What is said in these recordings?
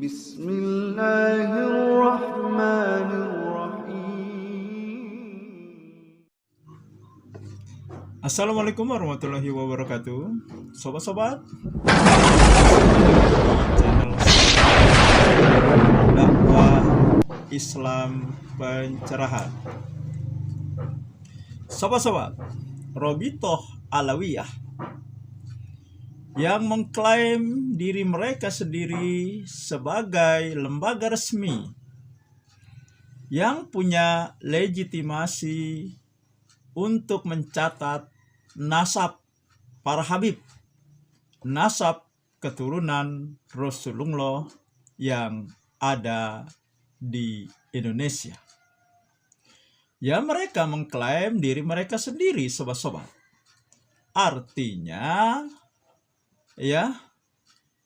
Bismillahirrahmanirrahim. Assalamualaikum warahmatullahi wabarakatuh. Sobat-sobat channel dakwah Islam pencerahan. Sobat-sobat, Robitoh Alawiyah yang mengklaim diri mereka sendiri sebagai lembaga resmi yang punya legitimasi untuk mencatat nasab para habib, nasab keturunan Rasulullah yang ada di Indonesia. Ya, mereka mengklaim diri mereka sendiri, sobat-sobat. Artinya, ya,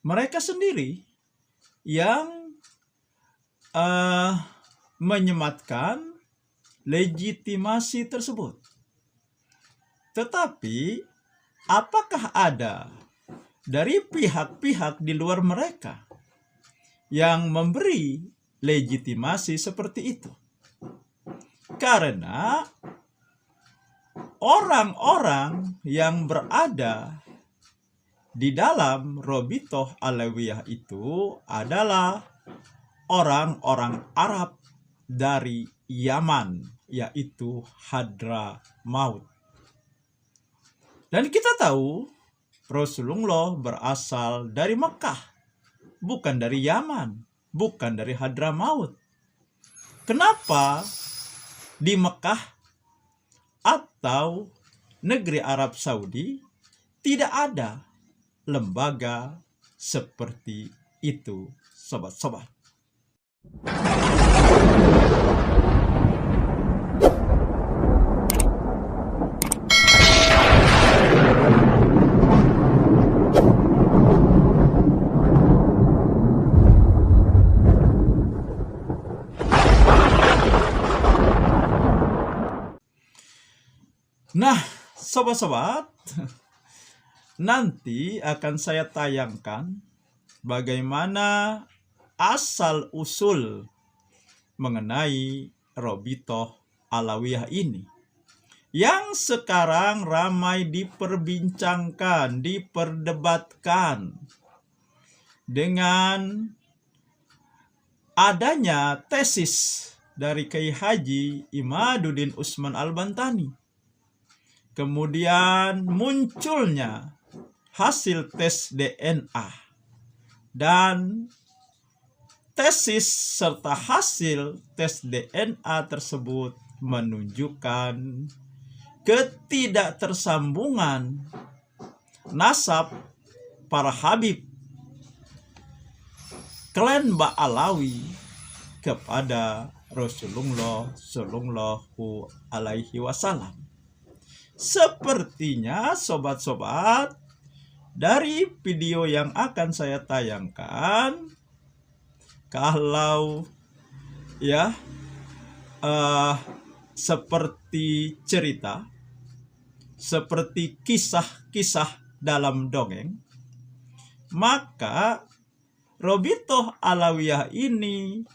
mereka sendiri yang menyematkan legitimasi tersebut. Tetapi, apakah ada dari pihak-pihak di luar mereka yang memberi legitimasi seperti itu? Karena orang-orang yang berada di dalam Robitoh Alawiyah itu adalah orang-orang Arab dari Yaman, yaitu Hadramaut. Dan kita tahu Rasulullah berasal dari Mekah, bukan dari Yaman, bukan dari Hadramaut. Kenapa di Mekah atau negeri Arab Saudi tidak ada lembaga seperti itu, sobat-sobat? Nah, sobat-sobat, nanti akan saya tayangkan bagaimana asal-usul mengenai Robitoh Alawiyah ini, yang sekarang ramai diperbincangkan, diperdebatkan dengan adanya tesis dari Kiai Haji Imaduddin Usman Al-Bantani. Kemudian munculnya hasil tes DNA, dan tesis serta hasil tes DNA tersebut menunjukkan ketidaktersambungan nasab para habib klan Ba'alawi kepada Rasulullah Shallallahu Alaihi Wasallam. Sepertinya, sobat-sobat, dari video yang akan saya tayangkan, kalau ya seperti cerita, seperti kisah-kisah dalam dongeng, maka Robitoh Alawiyah ini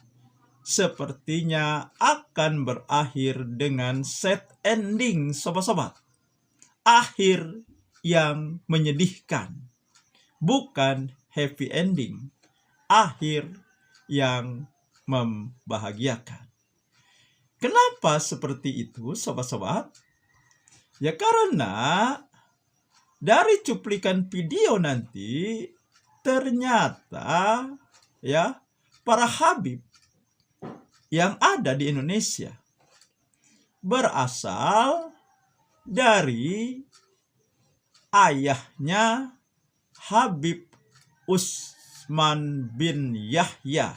sepertinya akan berakhir dengan sad ending, sobat-sobat. Akhir yang menyedihkan, bukan happy ending. Akhir yang membahagiakan. Kenapa seperti itu, sobat-sobat? Ya, karena dari cuplikan video nanti ternyata ya para habib yang ada di Indonesia berasal dari ayahnya Habib Utsman bin Yahya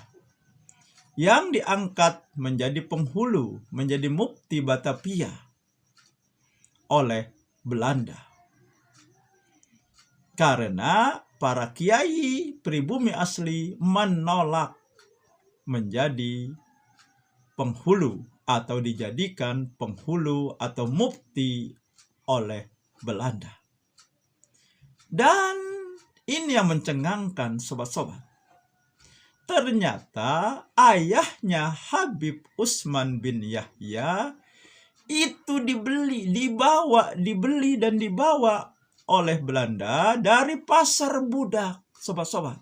yang diangkat menjadi penghulu, menjadi mufti Batavia oleh Belanda. Karena para kiai pribumi asli menolak menjadi penghulu atau dijadikan penghulu atau mufti oleh Belanda. Dan ini yang mencengangkan, sobat-sobat. ternyata ayahnya Habib Utsman bin Yahya itu dibeli dan dibawa oleh Belanda dari pasar budak, sobat-sobat.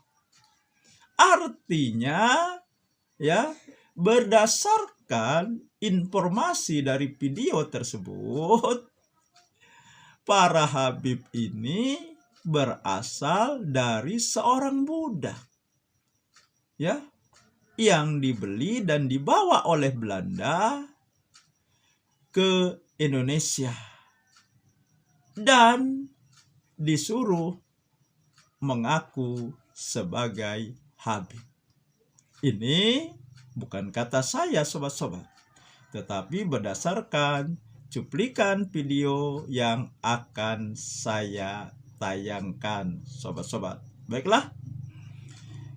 Artinya, ya, berdasarkan informasi dari video tersebut, para Habib ini berasal dari seorang budak, ya, yang dibeli dan dibawa oleh Belanda ke Indonesia dan disuruh mengaku sebagai Habib. Ini bukan kata saya, sobat-sobat, tetapi berdasarkan cuplikan video yang akan saya tayangkan, sobat-sobat. Baiklah,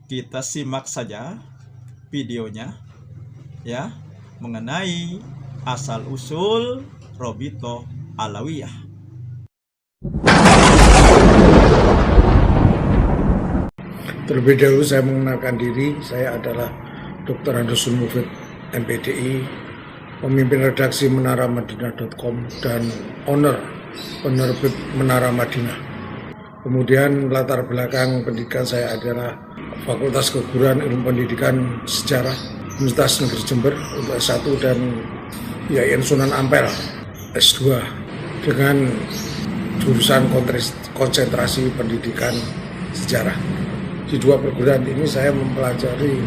kita simak saja videonya, ya, mengenai asal-usul Robitoh Alawiyah. Terlebih dahulu saya mengenalkan diri, saya adalah Dr. Andosun Mufid, MPDI, pemimpin redaksi menaramadinah.com dan owner penerbit Menara Madinah. Kemudian latar belakang pendidikan saya adalah Fakultas Keguruan Ilmu Pendidikan Sejarah Universitas Negeri Jember untuk S1 dan IAIN Sunan Ampel S2 dengan jurusan konsentrasi pendidikan sejarah. Di dua perguruan ini saya mempelajari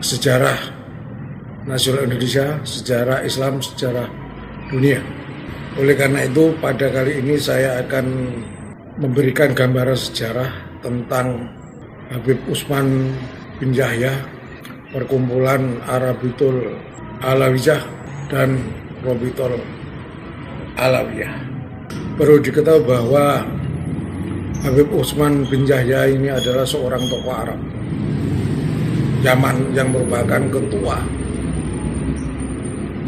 sejarah nasional Indonesia, sejarah Islam, sejarah dunia. Oleh karena itu, pada kali ini saya akan memberikan gambaran sejarah tentang Habib Utsman bin Yahya, perkumpulan Arabitul Alawiyah dan Robitoh Alawiyah. Perlu diketahui bahwa Habib Utsman bin Yahya ini adalah seorang tokoh Arab Yaman yang merupakan ketua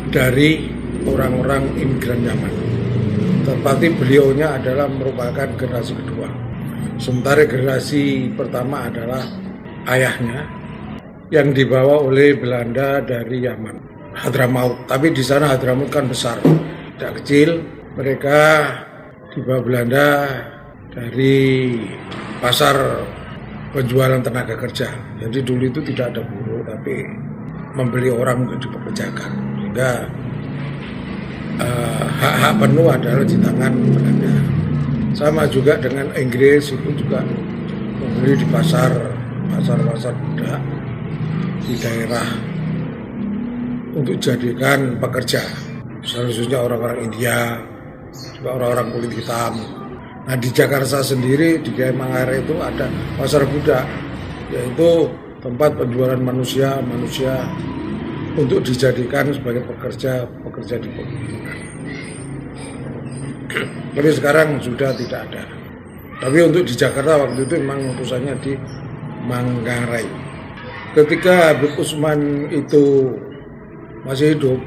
dari orang-orang imigran Yaman. Tetapi beliaunya adalah merupakan generasi kedua. Sementara generasi pertama adalah ayahnya yang dibawa oleh Belanda dari Yaman, Hadramaut. Tapi di sana Hadramaut kan besar, tidak kecil. Mereka dibawa Belanda dari pasar penjualan tenaga kerja. Jadi dulu itu tidak ada buruh, tapi membeli orang untuk dipekerjakan. Sehingga hak-hak penuh adalah di tangan Belanda. Sama juga dengan Inggris, itu juga membeli di pasar budak di daerah untuk jadikan pekerja. Seharusnya orang-orang India, juga orang-orang kulit hitam. Nah, di Jakarta sendiri, di Kiai Mangare itu ada pasar budak, yaitu tempat penjualan manusia untuk dijadikan sebagai pekerja di pegunungan. Tapi sekarang sudah tidak ada. Tapi untuk di Jakarta waktu itu memang putusnya di Manggarai. Ketika Habib Utsman itu masih hidup,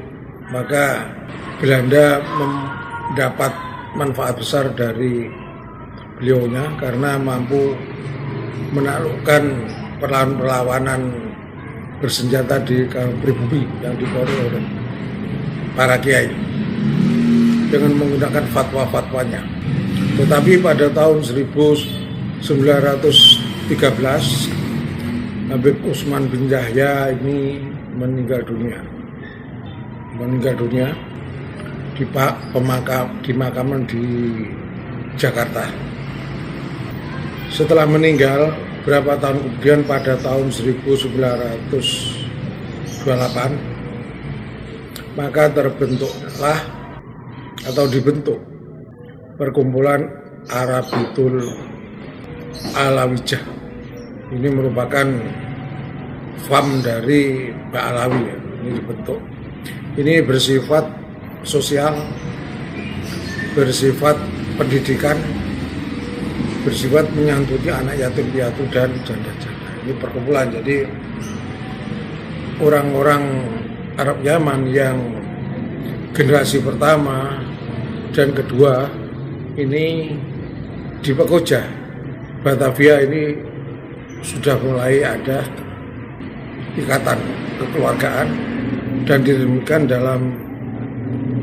maka Belanda mendapat manfaat besar dari beliaunya karena mampu menaklukkan perlawanan bersenjata di pribumi yang dibawa oleh para kiai dengan menggunakan fatwa-fatwanya. Tetapi pada tahun 1913 Habib Utsman bin Yahya ini meninggal dunia dimakaman di Jakarta. Setelah meninggal berapa tahun kemudian, pada tahun 1928, maka dibentuk perkumpulan Arabitul Alawiyah. Ini merupakan FAM dari Mbak Alawi, ya. Ini dibentuk. Ini bersifat sosial, bersifat pendidikan, bersifat menyangkuti anak yatim piatu dan janda-janda. Ini perkumpulan. Jadi orang-orang Arab Yaman yang generasi pertama dan kedua ini di Pekoja, Batavia ini sudah mulai ada ikatan kekeluargaan dan diresmikan dalam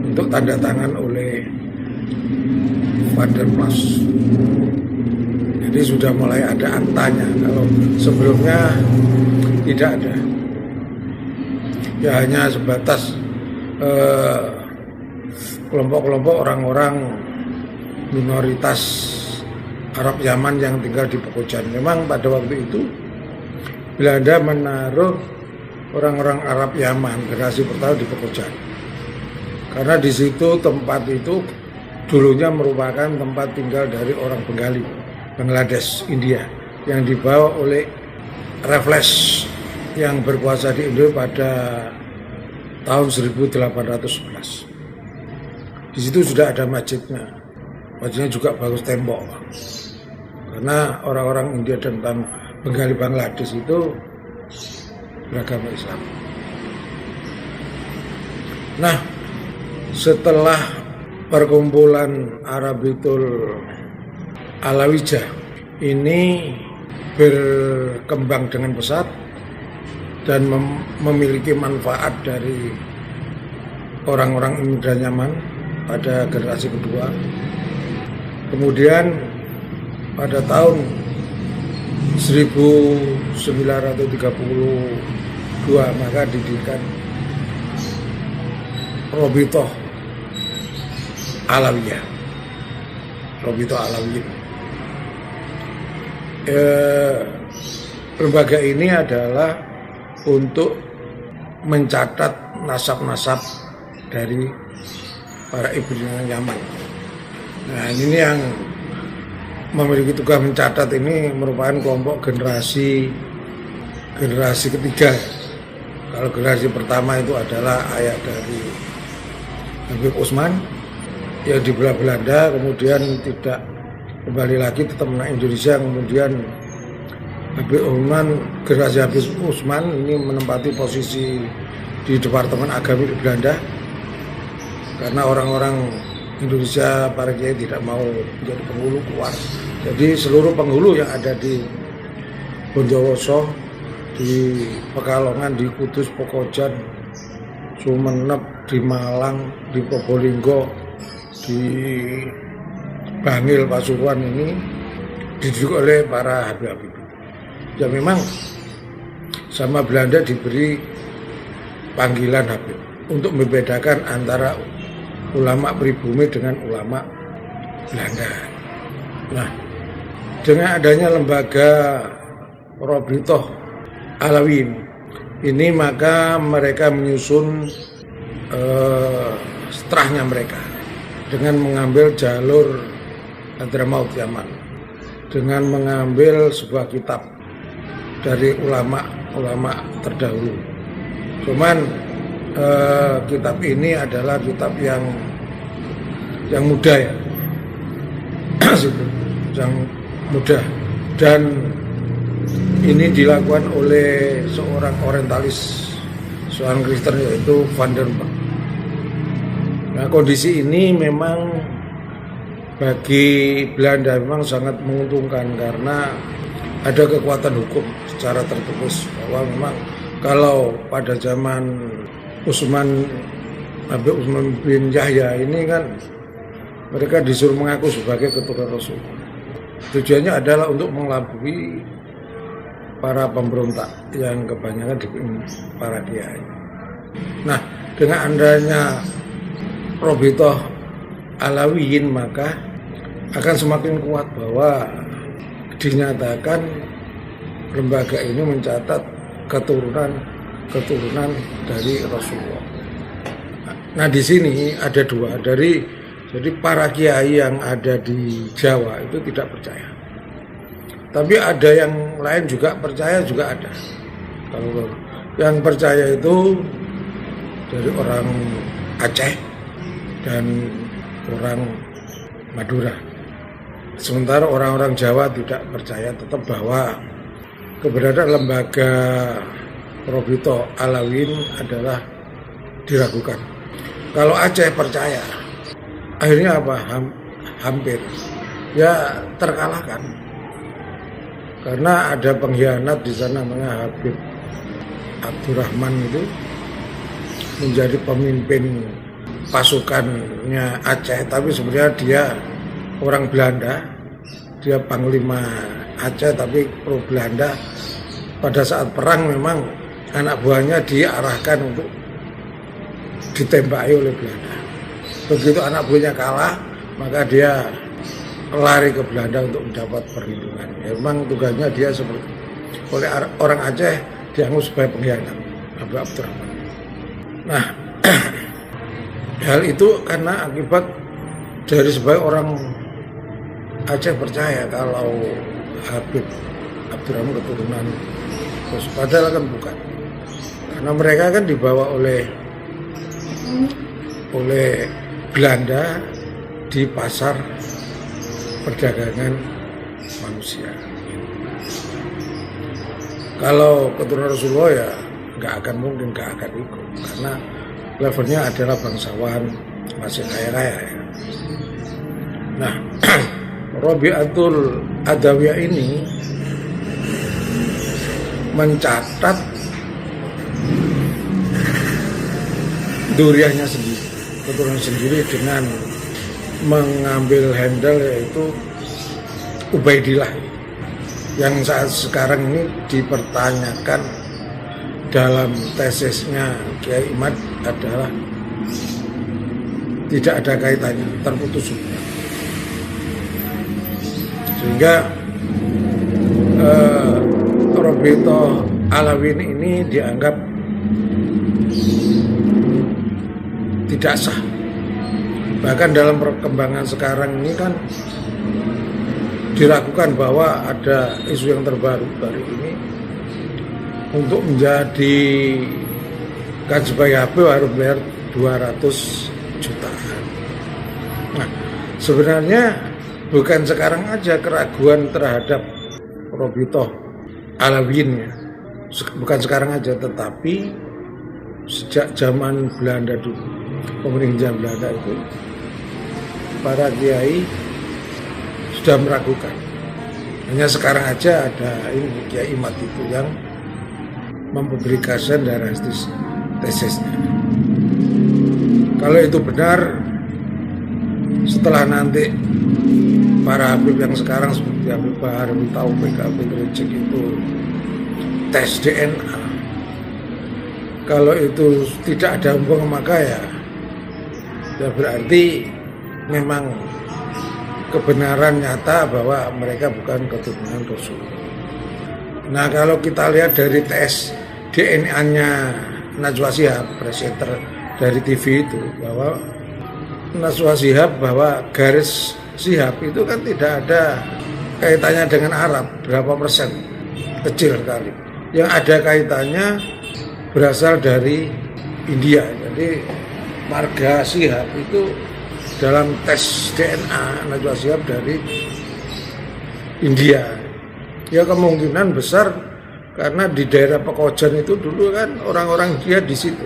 bentuk tanda tangan oleh Van der Plas. Jadi sudah mulai ada aktanya, kalau sebelumnya tidak ada. Ya hanya sebatas kelompok-kelompok orang-orang minoritas Arab Yaman yang tinggal di Pekojan. Memang pada waktu itu Belanda menaruh orang-orang Arab Yaman generasi pertama di Pekojan. Karena di situ tempat itu dulunya merupakan tempat tinggal dari orang Bengali, Bangladesh, India, yang dibawa oleh Raffles yang berkuasa di Indonesia pada tahun 1811. Di situ sudah ada masjidnya. Masjidnya juga bagus tembok. Karena orang-orang India dan Bengali Bangladesh itu beragama Islam. Nah, setelah perkumpulan Arabitul Alawijah ini berkembang dengan pesat dan memiliki manfaat dari orang-orang imigran Yaman pada generasi kedua. Kemudian pada tahun 1932 maka didirikan Rabithah Alawiyah. Rabithah Alawiyah. Lembaga ini adalah untuk mencatat nasab-nasab dari para imigran Yaman. Nah, ini yang memiliki tugas mencatat ini merupakan kelompok generasi ketiga. Kalau generasi pertama itu adalah ayah dari Habib Usman yang dibelah Belanda, kemudian tidak kembali lagi tetap menang Indonesia. Kemudian Habib Usman, generasi Habib Usman ini menempati posisi di Departemen Agama di Belanda karena orang-orang Indonesia, para kiai tidak mau menjadi penghulu keluar. Jadi seluruh penghulu yang ada di Bondowoso, di Pekalongan, di Kudus, Pekojan, Sumenep, di Malang, di Probolinggo, di Bangil, Pasuruan ini dididik oleh para Habib-Habib. Ya memang sama Belanda diberi panggilan Habib untuk membedakan antara ulama pribumi dengan ulama Belanda. Nah, dengan adanya lembaga Rabithah Alawiyah ini maka mereka menyusun setelahnya mereka dengan mengambil jalur Hadramaut Yaman, dengan mengambil sebuah kitab dari ulama terdahulu. Cuman kitab ini adalah kitab yang mudah ya, yang mudah, dan ini dilakukan oleh seorang orientalis, seorang Kristen yaitu Van der Plas. Nah, kondisi ini memang bagi Belanda memang sangat menguntungkan karena ada kekuatan hukum secara tertulis bahwa memang kalau pada zaman Habib Usman bin Yahya ini kan mereka disuruh mengaku sebagai keturunan Rasul. Tujuannya adalah untuk mengelabui para pemberontak yang kebanyakan dipimpin para kiai. Nah, dengan adanya Rabithah Alawiyyin maka akan semakin kuat bahwa dinyatakan lembaga ini mencatat keturunan dari Rasulullah. Nah, di sini ada dua, jadi para kiai yang ada di Jawa itu tidak percaya. Tapi ada yang lain juga percaya, juga ada. Kalau yang percaya itu dari orang Aceh dan orang Madura. Sementara orang-orang Jawa tidak percaya tetap bahwa keberadaan lembaga Rabithah Alawiyyin adalah diragukan. Kalau Aceh percaya, akhirnya apa? Hampir ya terkalahkan karena ada pengkhianat di sana namanya Habib Abdurrahman itu menjadi pemimpin pasukannya Aceh, tapi sebenarnya dia orang Belanda, dia panglima Aceh tapi pro Belanda. Pada saat perang memang anak buahnya diarahkan untuk ditembaki oleh Belanda. Begitu anak buahnya kalah, maka dia lari ke Belanda untuk mendapat perlindungan. Ya, memang tugasnya dia seperti oleh orang Aceh dianggap sebagai pengkhianat, Abu Abdurrahman. Nah, hal itu karena akibat dari sebagai orang Aceh percaya kalau Habib Abdurrahman keturunan Bos, padahal kan bukan, karena mereka kan dibawa oleh Belanda di pasar perdagangan manusia. Kalau keturunan Rasulullah ya nggak akan mungkin, nggak akan ikut, karena levelnya adalah bangsawan masih kaya-kaya ya. Nah, Robiatul Adawiyah ini mencatat duriahnya sendiri, keturunan sendiri dengan mengambil handle yaitu Ubaidillah, yang saat sekarang ini dipertanyakan dalam tesisnya Kiai Imad adalah tidak ada kaitannya, terputus hubungan. Sehingga Robito Alawin ini dianggap tidak sah. Bahkan dalam perkembangan sekarang ini kan diragukan bahwa ada isu yang terbaru dari ini, untuk menjadi kan sebagai Habib harus bayar 200 jutaan. Nah, sebenarnya bukan sekarang aja keraguan terhadap Robito Alawin ya. Bukan sekarang aja, tetapi sejak zaman Belanda dulu, pemerintahan Belanda itu, para kiai sudah meragukan. Hanya sekarang aja ada ini Kiai Imad itu yang mempublikasikan drastis tesisnya. Kalau itu benar, setelah nanti para Habib yang sekarang seperti Habib Bahar, tahu PKB Gresik itu tes DNA, kalau itu tidak ada hubungan, maka ya berarti memang kebenaran nyata bahwa mereka bukan keturunan Rasul. Nah, kalau kita lihat dari tes DNA-nya Najwa Shihab, presenter dari TV itu, bahwa Najwa Shihab bahwa garis Shihab itu kan tidak ada kaitannya dengan Arab, berapa persen, kecil sekali. Yang ada kaitannya berasal dari India. Jadi marga Shihab itu dalam tes DNA Najwa Shihab dari India. Ya kemungkinan besar karena di daerah Pekojan itu dulu kan orang-orang dia di situ.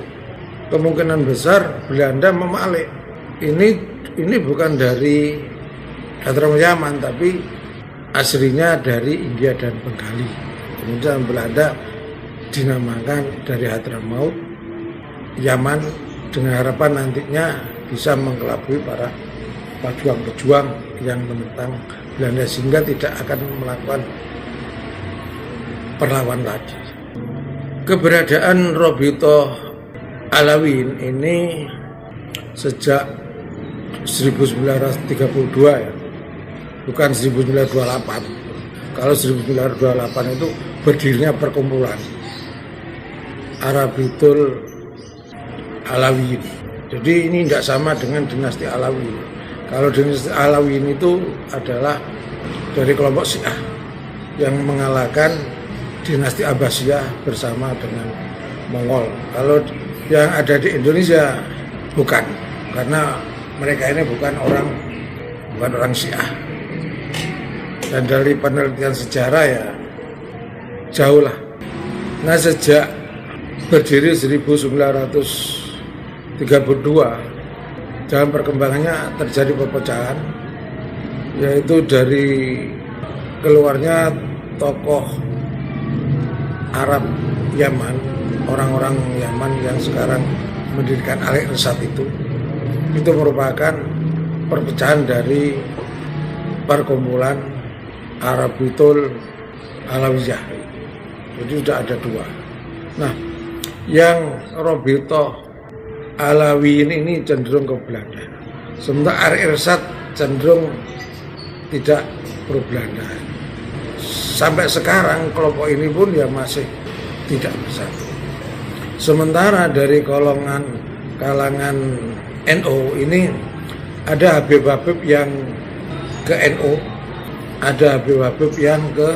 Kemungkinan besar Belanda memalik. Ini bukan dari Hadramaut Yaman, tapi aslinya dari India dan Bengali. Kemudian Belanda dinamakan dari Hadramaut Yaman dengan harapan nantinya bisa mengelabui para pejuang-pejuang yang menentang Belanda sehingga tidak akan melakukan perlawan lagi. Keberadaan Robito Alawin ini sejak 1932 ya, bukan 1928. Kalau 1928 itu berdirinya perkumpulan Arabitul Alawin. Jadi ini tidak sama dengan dinasti Alawin. Kalau dinasti Alawin itu adalah dari kelompok Syiah yang mengalahkan dinasti Abbasiyah bersama dengan Mongol. Kalau yang ada di Indonesia bukan, karena mereka ini bukan orang Syiah. Dan dari penelitian sejarah ya jauh lah. Nah, sejak berdiri 1932 dalam perkembangannya terjadi perpecahan, yaitu dari keluarnya tokoh Arab Yaman, orang-orang Yaman yang sekarang mendirikan Al-Irsyad itu merupakan perpecahan dari perkumpulan Arabitul Alawiyah. Jadi sudah ada dua. Nah, yang Robito Alawiyin ini cenderung ke Belanda. Sementara Al-Irsyad cenderung tidak pro Belanda. Sampai sekarang kelompok ini pun ya masih tidak bersatu. Sementara dari kalangan NU ini ada Habib-habib yang ke NU, ada Habib-habib yang ke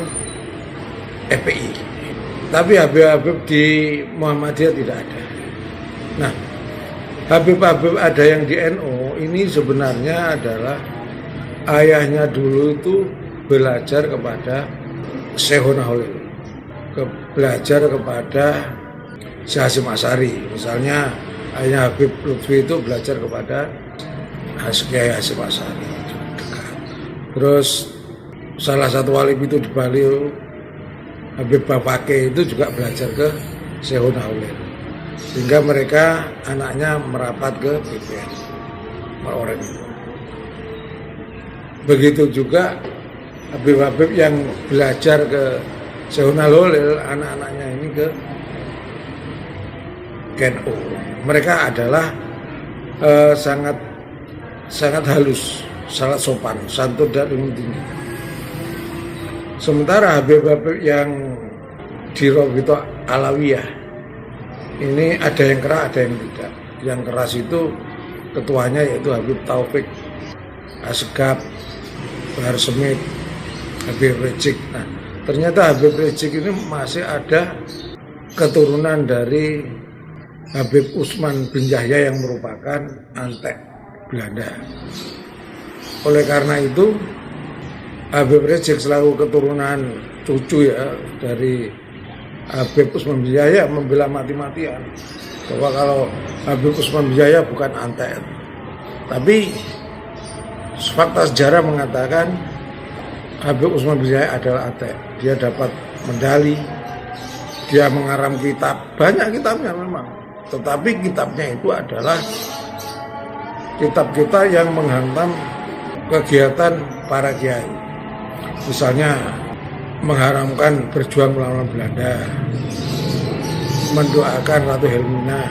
FPI. Tapi Habib-habib di Muhammadiyah tidak ada. Nah, Habib-habib ada yang di NU ini sebenarnya adalah ayahnya dulu itu belajar kepada Syekhuna Holil, belajar kepada Syekh Hasyim Asy'ari. Misalnya ayahnya Habib Lutfi itu belajar kepada Kiai Hasyim Asy'ari. Terus salah satu wali itu di Bali, Habib Bapake itu juga belajar ke Syekhuna Holil. Sehingga mereka anaknya merapat ke BPN orang itu. Begitu juga Habib-habib yang belajar ke Syekhuna Holil, anak-anaknya ini ke NU. Mereka adalah sangat halus, sangat sopan, santun dan ilmu tinggi. Sementara Habib-habib yang di Robito Alawiyah ini ada yang keras, ada yang tidak. Yang keras itu ketuanya yaitu Habib Taufik Asgaf, Bahar Semit, Habib Rizik. Nah, ternyata Habib Rizik ini masih ada keturunan dari Habib Utsman bin Yahya yang merupakan antek Belanda. Oleh karena itu Habib Rizik selaku keturunan cucu ya dari Habib Utsman bin Yahya membela mati-matian bahwa kalau Habib Utsman bin Yahya bukan antek. Tapi fakta sejarah mengatakan Habib Utsman bin Yahya adalah antek. Dia dapat medali, dia mengarang kitab, banyak kitabnya memang. Tetapi kitabnya itu adalah kitab-kitab yang menghantam kegiatan para kiai. Misalnya mengharamkan berjuang melawan Belanda, mendoakan Ratu Helmina,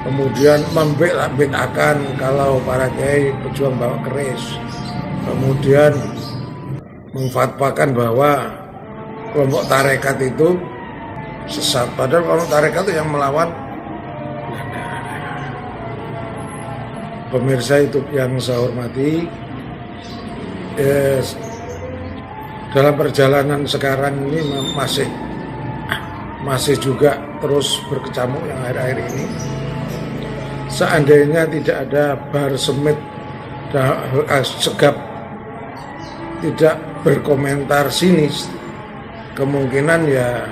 kemudian membid'ahkan kalau para kiai berjuang bawa keris, kemudian memfatwakan bahwa kelompok tarekat itu sesat, padahal kelompok tarekat itu yang melawan Belanda. Pemirsa itu yang saya hormati, dalam perjalanan sekarang ini masih juga terus berkecamuk yang akhir-akhir ini. Seandainya tidak ada Bahar Semit dan Asgaf tidak berkomentar sinis, kemungkinan ya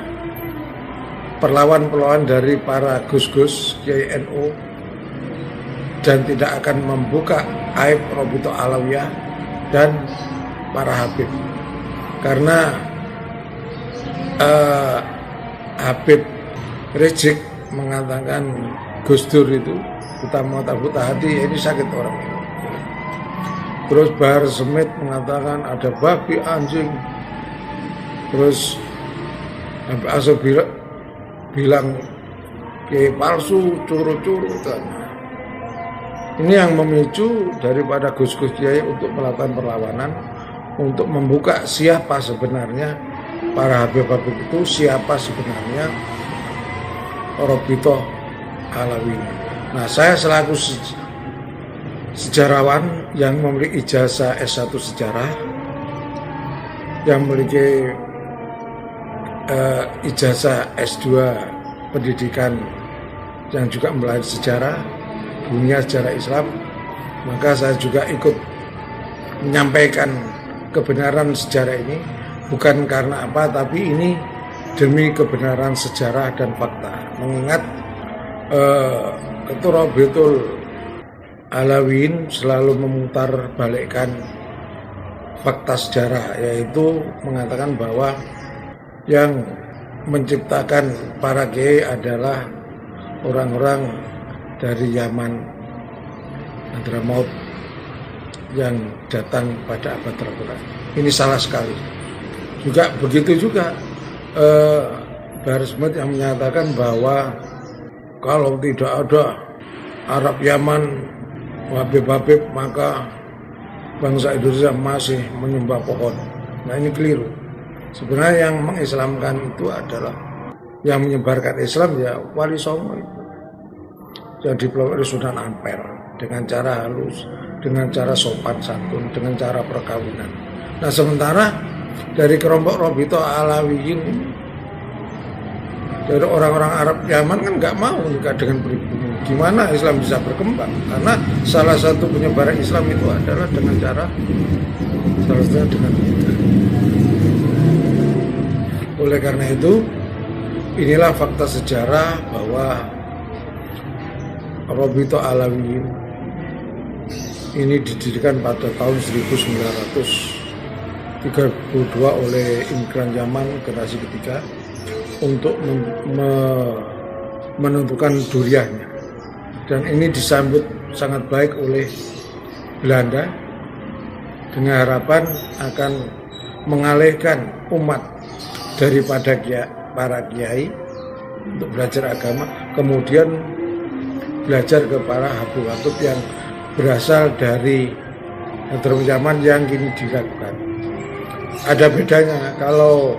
perlawan-perlawan dari para gus-gus Kiai NU dan tidak akan membuka aib Robito Alawiyah dan para Habib. Karena Habib Rizik mengatakan Gus Dur itu kita mau buta hati, ini sakit orang ini. Terus Bahar Semit mengatakan ada babi, anjing. Terus Habib Asad bilang kayak palsu, curu-curu kan. Ini yang memicu daripada gus-gus kiai untuk melakukan perlawanan, untuk membuka siapa sebenarnya para Habib-habib itu, siapa sebenarnya Robito Alawi. Nah, saya selaku sejarawan yang memiliki ijazah S1 sejarah, yang memiliki ijazah S2 pendidikan yang juga mempelajari sejarah dunia sejarah Islam, maka saya juga ikut menyampaikan kebenaran sejarah ini, bukan karena apa, tapi ini demi kebenaran sejarah dan fakta. Mengingat Ketua Robitul Alawiyin selalu memutar balikkan fakta sejarah, yaitu mengatakan bahwa yang menciptakan para kiai adalah orang-orang dari Yaman Hadramaut yang datang pada abad terakhir. Ini salah sekali. Juga begitu juga Bahar Smith yang menyatakan bahwa kalau tidak ada Arab Yaman Habib-habib maka bangsa Indonesia masih menyembah pohon. Nah, ini keliru. Sebenarnya yang mengislamkan itu adalah yang menyebarkan Islam ya Wali Songo itu, yang dipelopori Sunan Ampel dengan cara halus, dengan cara sopan santun, dengan cara perkawinan. Nah, sementara dari kelompok Robito Alawiyin dari orang-orang Arab Yaman kan nggak mau nikah dengan pribumi. Gimana Islam bisa berkembang? Karena salah satu penyebaran Islam itu adalah dengan cara salah satunya dengan nikah. Oleh karena itu, inilah fakta sejarah bahwa Robito Alawiyin ini didirikan pada tahun 1932 oleh imigran Yaman generasi ketiga untuk menentukan duriannya, dan ini disambut sangat baik oleh Belanda dengan harapan akan mengalihkan umat daripada para kiai untuk belajar agama, kemudian belajar ke para habib-habib yang berasal dari Hadramaut Yaman yang kini diragukan. Ada bedanya kalau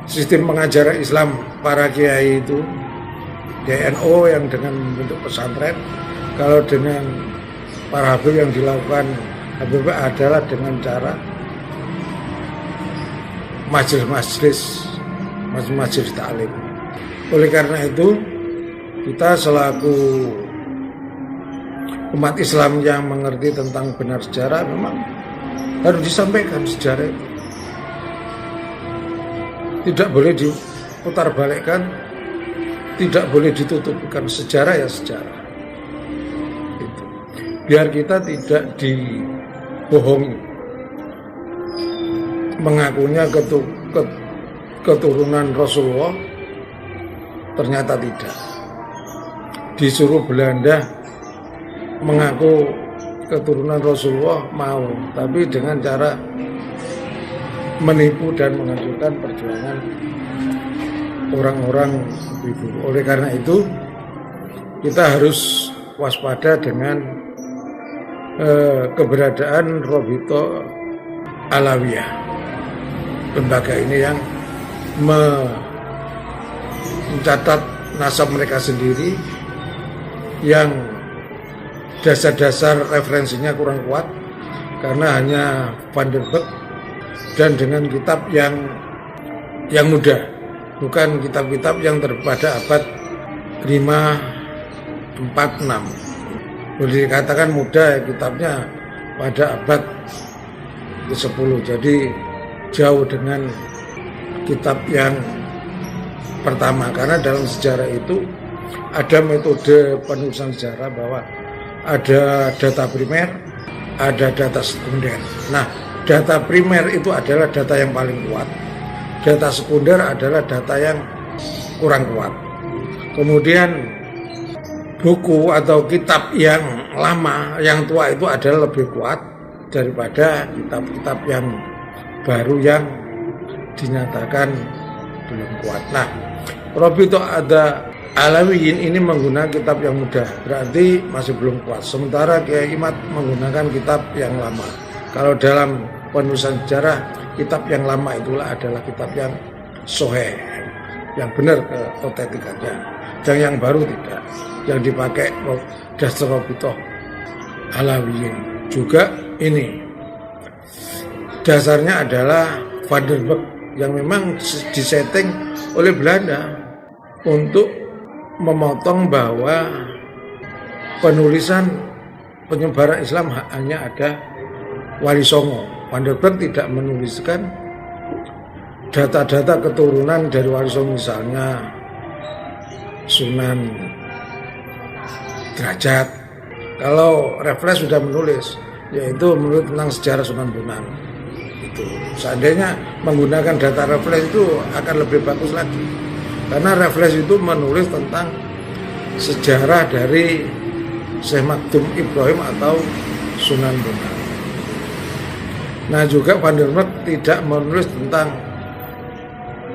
sistem pengajaran Islam para kiai itu DNO yang dengan bentuk pesantren, kalau dengan para habib yang dilakukan habib adalah dengan cara majelis taklim. Oleh karena itu, kita selaku umat Islam yang mengerti tentang benar sejarah memang harus disampaikan sejarah itu. Tidak boleh diputarbalikkan, tidak boleh ditutupkan. Sejarah ya sejarah. Itu. Biar kita tidak dibohongi. Mengakunya keturunan Rasulullah, ternyata tidak. Disuruh Belanda mengaku keturunan Rasulullah mau, tapi dengan cara menipu dan menghancurkan perjuangan orang-orang ibu. Oleh karena itu, kita harus waspada dengan keberadaan Robito Alawiyah, lembaga ini yang mencatat nasab mereka sendiri, yang dasar-dasar referensinya kurang kuat karena hanya Van der Beek dan dengan kitab yang mudah, bukan kitab-kitab yang pada abad 5-4-6. Boleh dikatakan mudah kitabnya pada abad ke-10, jadi jauh dengan kitab yang pertama. Karena dalam sejarah itu ada metode penulisan sejarah bahwa ada data primer, ada data sekunder. Nah, data primer itu adalah data yang paling kuat. Data sekunder adalah data yang kurang kuat. Kemudian buku atau kitab yang lama, yang tua itu adalah lebih kuat daripada kitab-kitab yang baru yang dinyatakan belum kuat. Nah, Robito Alawiyin ini menggunakan kitab yang mudah, berarti masih belum kuat. Sementara Kiai Imad menggunakan kitab yang lama. Kalau dalam penulisan sejarah, kitab yang lama itulah adalah kitab yang sahih, yang benar keotentikannya. Dan yang baru tidak, yang dipakai dasar Robito Alawiyin. Juga ini dasarnya adalah Van der Beek yang memang disetting oleh Belanda untuk memotong bahwa penulisan penyebaran Islam hanya ada Wali Songo. Van der Beek tidak menuliskan data-data keturunan dari Wali Songo, misalnya Sunan Derajat. Kalau Raffles sudah menulis, yaitu menulis tentang sejarah Sunan Bonang. Itu Seandainya menggunakan data refresh itu akan lebih bagus lagi. Karena refresh itu menulis tentang sejarah dari Syekh Makdum Ibrahim atau Sunan Bonang. Nah juga Van der Merk tidak menulis tentang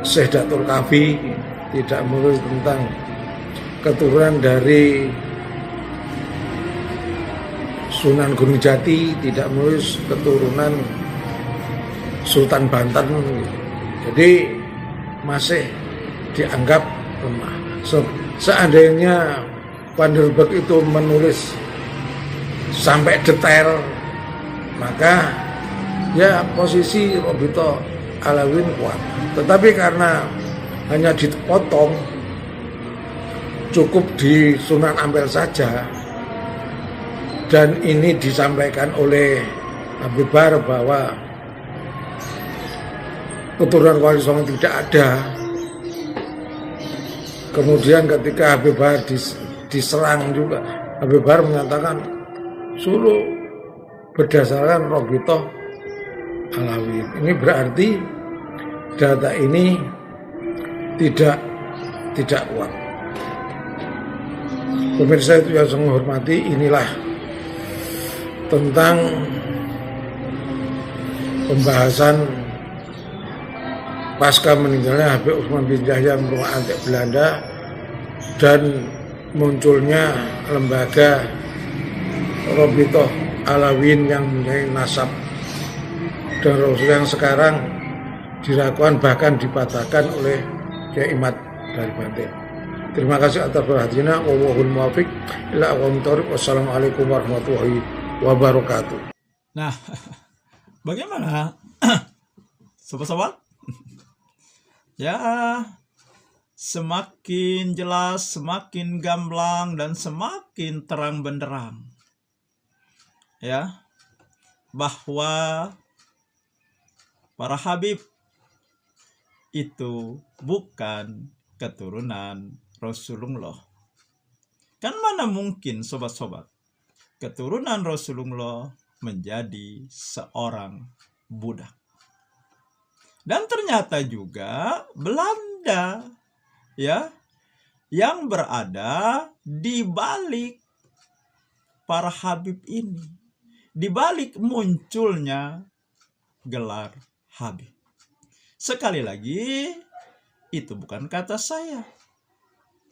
Syekh Datul Kafi, tidak menulis tentang keturunan dari Sunan Gunung Jati, tidak menulis keturunan Sultan Banten. Jadi masih dianggap lemah. Seandainya Van der Merk itu menulis sampai detail, maka ya posisi Robito Alawin kuat. Tetapi karena hanya dipotong, cukup di Sunan Ampel saja, dan ini disampaikan oleh Habib Bahar bahwa keturunan Wali Songo tidak ada. Kemudian ketika Habib Bahar diserang juga, Habib Bahar menyatakan suruh berdasarkan Robito Alawin. Ini berarti data ini tidak kuat. Pemirsa itu yang saya menghormati, inilah tentang pembahasan pasca meninggalnya Habib Utsman bin Yahya merupakan antek Belanda dan munculnya lembaga Robito Alawin yang mempunyai nasab dan Rasul yang sekarang dilakukan bahkan dipatahkan oleh Kiai Imad dari Banten. Terima kasih atas perhatiannya. Wallahul muwaffiq ila aqwamit thoriq. Wassalamualaikum warahmatullahi wabarakatuh. Nah, bagaimana sobat-sobat? Ya, semakin jelas, semakin gamblang, dan semakin terang benderang. Ya, bahwa para Habib itu bukan keturunan Rasulullah. Kan mana mungkin sobat-sobat keturunan Rasulullah menjadi seorang budak. Dan ternyata juga Belanda ya yang berada di balik para Habib ini, di balik munculnya gelar Habib. Sekali lagi, itu bukan kata saya,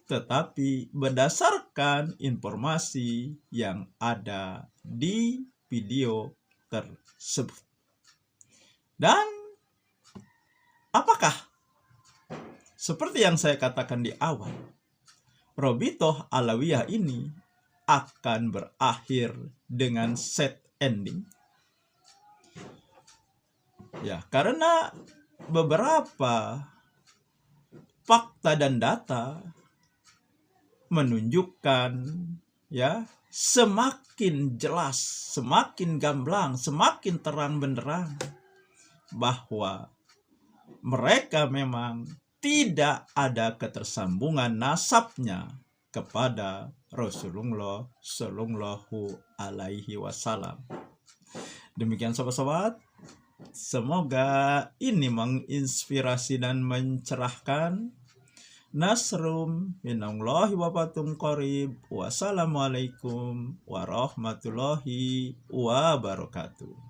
tetapi berdasarkan informasi yang ada di video tersebut. Dan apakah seperti yang saya katakan di awal, Robito Alawiyah ini akan berakhir dengan sad ending? Ya, karena beberapa fakta dan data menunjukkan ya semakin jelas, semakin gamblang, semakin terang benderang bahwa mereka memang tidak ada ketersambungan nasabnya kepada Rasulullah Shallallahu Alaihi Wasallam. Demikian sobat-sobat, semoga ini menginspirasi dan mencerahkan. Nasrum minallahi wa fathun qarib. Wassalamualaikum warahmatullahi wabarakatuh.